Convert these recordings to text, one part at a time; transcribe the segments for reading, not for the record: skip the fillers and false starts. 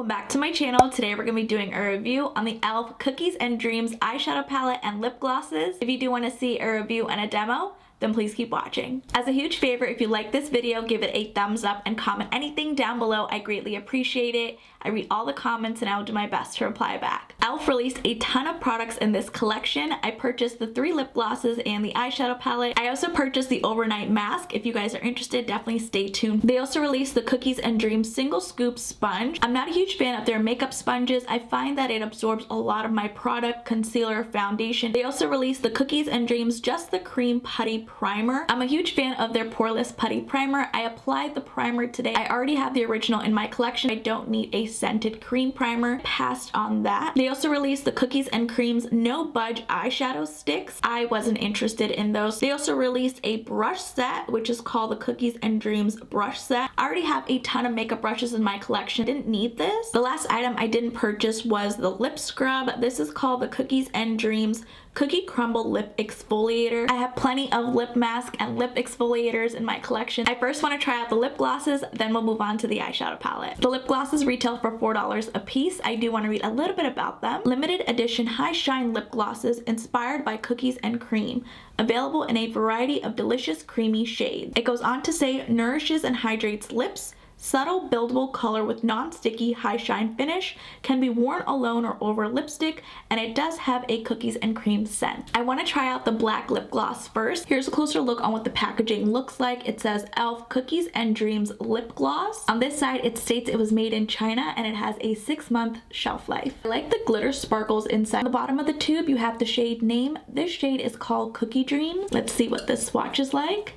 welcome back to my channel. Today we're going to be doing a review on the e.l.f. Cookies and Dreams eyeshadow palette and lip glosses. If you do want to see a review and a demo, then please keep watching. As a huge favor, if you like this video, give it a thumbs up and comment anything down below. I greatly appreciate it. I read all the comments and I will do my best to reply back. e.l.f. released a ton of products in this collection. I purchased the 3 lip glosses and the eyeshadow palette. I also purchased the overnight mask. If you guys are interested, definitely stay tuned. They also released the Cookies and Dreams single scoop sponge. I'm not a huge fan of their makeup sponges. I find that it absorbs a lot of my product, concealer, foundation. They also released the Cookies and Dreams Just the Cream Putty Primer. I'm a huge fan of their poreless putty primer. I applied the primer today. I already have the original in my collection. I don't need a scented cream primer. Passed on that. They also released the Cookies and Creams No Budge eyeshadow sticks. I wasn't interested in those. They also released a brush set, which is called the Cookies and Dreams brush set. I already have a ton of makeup brushes in my collection. Didn't need this. The last item I didn't purchase was the lip scrub. This is called the Cookies and Dreams Cookie Crumble Lip Exfoliator. I have plenty of lip mask and lip exfoliators in my collection. I first want to try out the lip glosses, then we'll move on to the eyeshadow palette. The lip glosses retail for $4 a piece. I do want to read a little bit about them. Limited edition high shine lip glosses inspired by cookies and cream. Available in a variety of delicious creamy shades. It goes on to say nourishes and hydrates lips. Subtle buildable color with non-sticky high shine finish, can be worn alone or over lipstick, and it does have a cookies and cream scent. I want to try out the black lip gloss first. Here's a closer look on what the packaging looks like. It says e.l.f. Cookies and Dreams lip gloss. On this side it states it was made in China and it has a 6-month shelf life. I like the glitter sparkles inside. On the bottom of the tube you have the shade name. This shade is called Cookie Dream. Let's see what this swatch is like.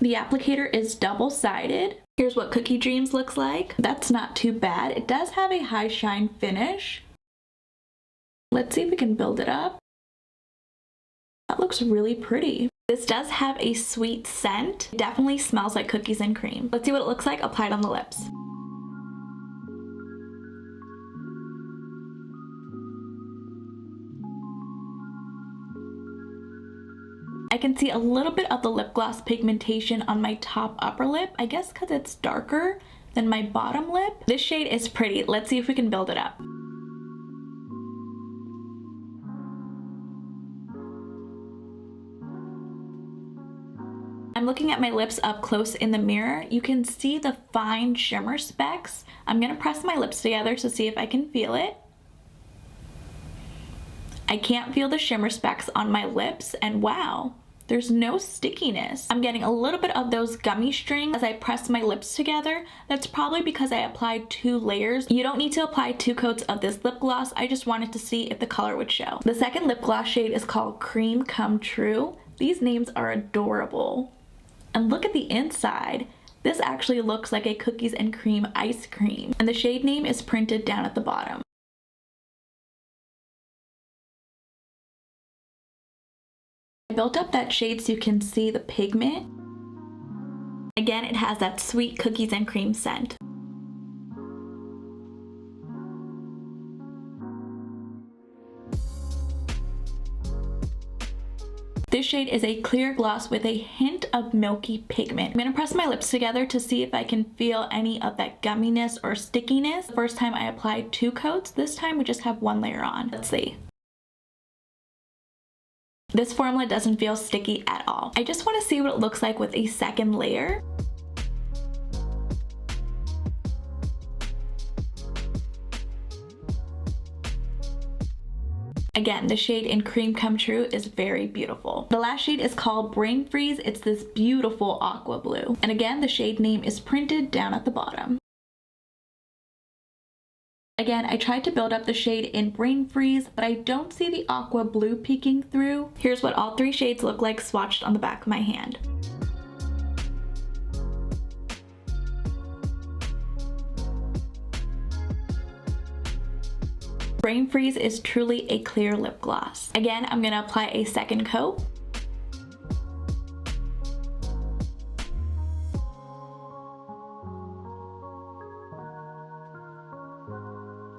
The applicator is double-sided. Here's what Cookie Dreams looks like. That's not too bad. It does have a high shine finish. Let's see if we can build it up. That looks really pretty. This does have a sweet scent. It definitely smells like cookies and cream. Let's see what it looks like applied on the lips. I can see a little bit of the lip gloss pigmentation on my top upper lip, I guess because it's darker than my bottom lip. This shade is pretty. Let's see if we can build it up. I'm looking at my lips up close in the mirror. You can see the fine shimmer specks. I'm gonna press my lips together to see if I can feel it. I can't feel the shimmer specks on my lips, and wow, there's no stickiness. I'm getting a little bit of those gummy strings as I press my lips together. That's probably because I applied 2 layers. You don't need to apply 2 coats of this lip gloss. I just wanted to see if the color would show. The second lip gloss shade is called Cream Come True. These names are adorable. And look at the inside. This actually looks like a cookies and cream ice cream. And the shade name is printed down at the bottom. I built up that shade so you can see the pigment. Again, it has that sweet cookies and cream scent. This shade is a clear gloss with a hint of milky pigment. I'm going to press my lips together to see if I can feel any of that gumminess or stickiness. The first time I applied 2 coats. This time we just have 1 layer on. Let's see. This formula doesn't feel sticky at all. I just want to see what it looks like with a second layer. Again, the shade in Cream Come True is very beautiful. The last shade is called Brain Freeze. It's this beautiful aqua blue. And again, the shade name is printed down at the bottom. Again, I tried to build up the shade in Brain Freeze, but I don't see the aqua blue peeking through. Here's what all 3 shades look like swatched on the back of my hand. Brain Freeze is truly a clear lip gloss. Again, I'm gonna apply a second coat.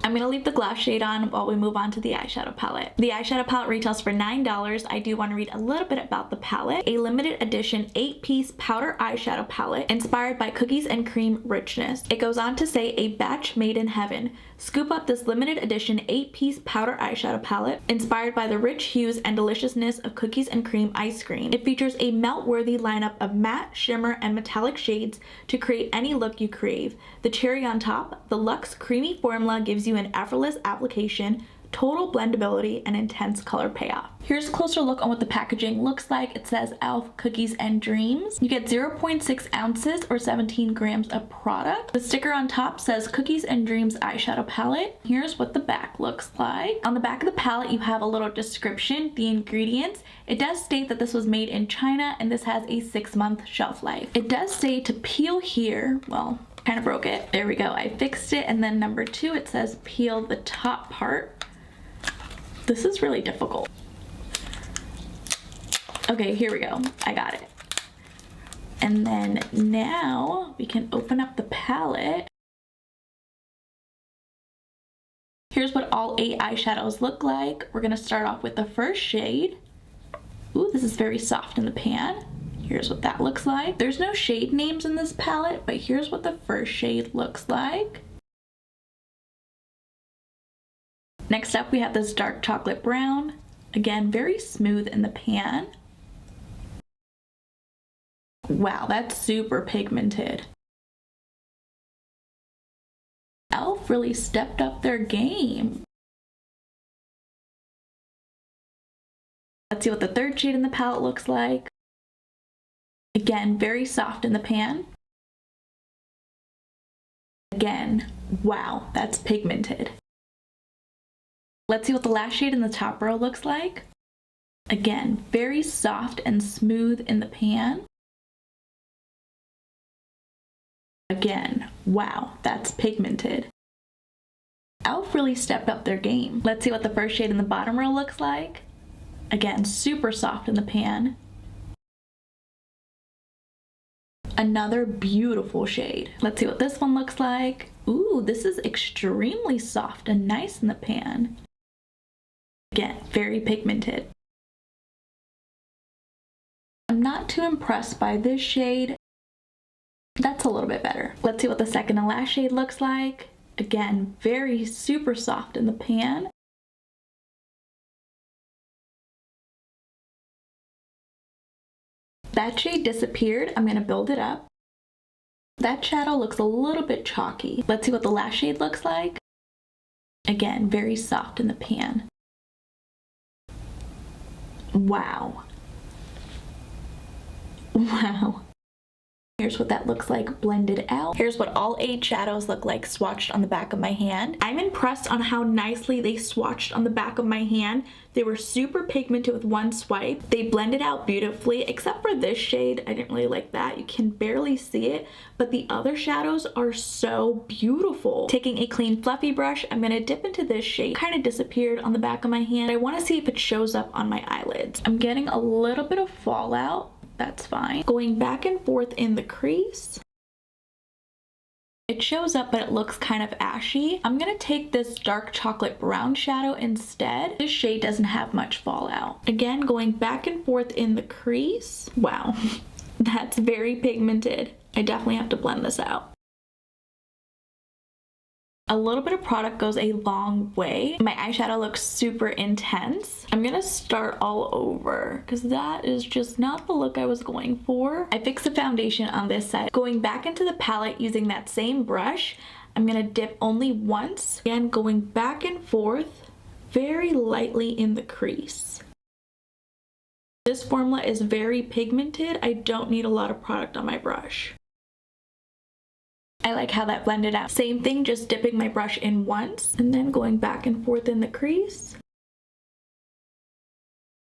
I'm gonna leave the gloss shade on while we move on to the eyeshadow palette. The eyeshadow palette retails for $9. I do want to read a little bit about the palette. A limited edition 8-piece powder eyeshadow palette inspired by cookies and cream richness. It goes on to say, a batch made in heaven. Scoop up this limited edition 8-piece powder eyeshadow palette inspired by the rich hues and deliciousness of cookies and cream ice cream. It features a melt-worthy lineup of matte, shimmer, and metallic shades to create any look you crave. The cherry on top, the luxe creamy formula gives you an effortless application, total blendability, and intense color payoff. Here's a closer look on what the packaging looks like. It says e.l.f. Cookies and Dreams. You get 0.6 ounces or 17 grams of product. The sticker on top says Cookies and Dreams eyeshadow palette. Here's what the back looks like. On the back of the palette, you have a little description, the ingredients. It does state that this was made in China and this has a 6-month shelf life. It does say to peel here. Well, kind of broke it. There we go. I fixed it. And then number 2, it says peel the top part. This is really difficult. Okay, here we go. I got it. And then now we can open up the palette. Here's what all 8 eyeshadows look like. We're gonna start off with the first shade. Ooh, this is very soft in the pan. Here's what that looks like. There's no shade names in this palette, but here's what the first shade looks like. Next up, we have this dark chocolate brown. Again, very smooth in the pan. Wow, that's super pigmented. e.l.f. really stepped up their game. Let's see what the third shade in the palette looks like. Again, very soft in the pan. Again, wow, that's pigmented. Let's see what the last shade in the top row looks like. Again, very soft and smooth in the pan. Again, wow, that's pigmented. e.l.f. really stepped up their game. Let's see what the first shade in the bottom row looks like. Again, super soft in the pan. Another beautiful shade. Let's see what this one looks like. Ooh, this is extremely soft and nice in the pan. Again, very pigmented. I'm not too impressed by this shade. That's a little bit better. Let's see what the second and last shade looks like. Again, very super soft in the pan. That shade disappeared. I'm gonna build it up. That shadow looks a little bit chalky. Let's see what the last shade looks like. Again, very soft in the pan. Wow. Wow. Here's what that looks like blended out. Here's what all 8 shadows look like swatched on the back of my hand. I'm impressed on how nicely they swatched on the back of my hand. They were super pigmented with one swipe. They blended out beautifully, except for this shade. I didn't really like that. You can barely see it, but the other shadows are so beautiful. Taking a clean fluffy brush, I'm gonna dip into this shade. Kind of disappeared on the back of my hand. I wanna see if it shows up on my eyelids. I'm getting a little bit of fallout. That's fine. Going back and forth in the crease. It shows up, but it looks kind of ashy. I'm gonna take this dark chocolate brown shadow instead. This shade doesn't have much fallout. Again, going back and forth in the crease. Wow, that's very pigmented. I definitely have to blend this out. A little bit of product goes a long way. My eyeshadow looks super intense. I'm gonna start all over because that is just not the look I was going for. I fixed the foundation on this side. Going back into the palette using that same brush, I'm gonna dip only once. Again, going back and forth very lightly in the crease. This formula is very pigmented. I don't need a lot of product on my brush. I like how that blended out. Same thing, just dipping my brush in once and then going back and forth in the crease.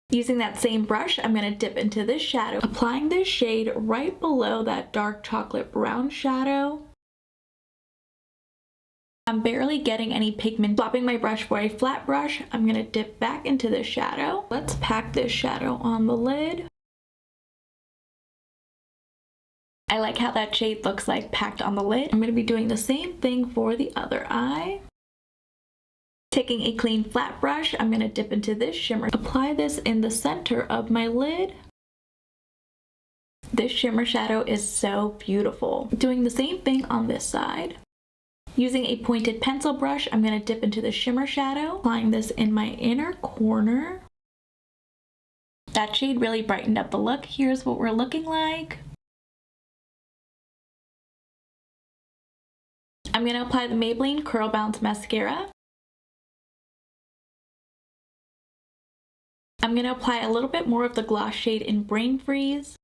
Using that same brush, I'm gonna dip into this shadow, applying this shade right below that dark chocolate brown shadow. I'm barely getting any pigment. Swapping my brush for a flat brush, I'm gonna dip back into the shadow. Let's pack this shadow on the lid. I like how that shade looks like packed on the lid. I'm going to be doing the same thing for the other eye. Taking a clean flat brush, I'm going to dip into this shimmer. Apply this in the center of my lid. This shimmer shadow is so beautiful. Doing the same thing on this side. Using a pointed pencil brush, I'm going to dip into the shimmer shadow, applying this in my inner corner. That shade really brightened up the look. Here's what we're looking like. I'm going to apply the Maybelline Curl Bounce Mascara. I'm going to apply a little bit more of the gloss shade in Brain Freeze.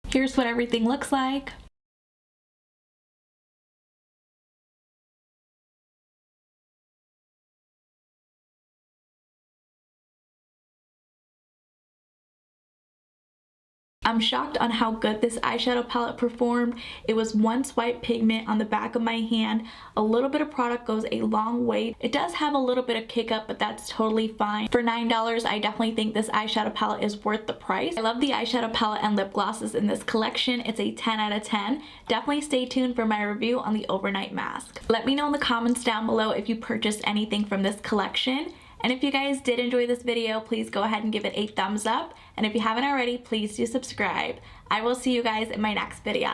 Here's what everything looks like. I'm shocked on how good this eyeshadow palette performed. It was one swipe pigment on the back of my hand. A little bit of product goes a long way. It does have a little bit of kick up, but that's totally fine. For $9, I definitely think this eyeshadow palette is worth the price. I love the eyeshadow palette and lip glosses in this collection. It's a 10 out of 10. Definitely stay tuned for my review on the overnight mask. Let me know in the comments down below if you purchased anything from this collection. And if you guys did enjoy this video, please go ahead and give it a thumbs up. And if you haven't already, please do subscribe. I will see you guys in my next video.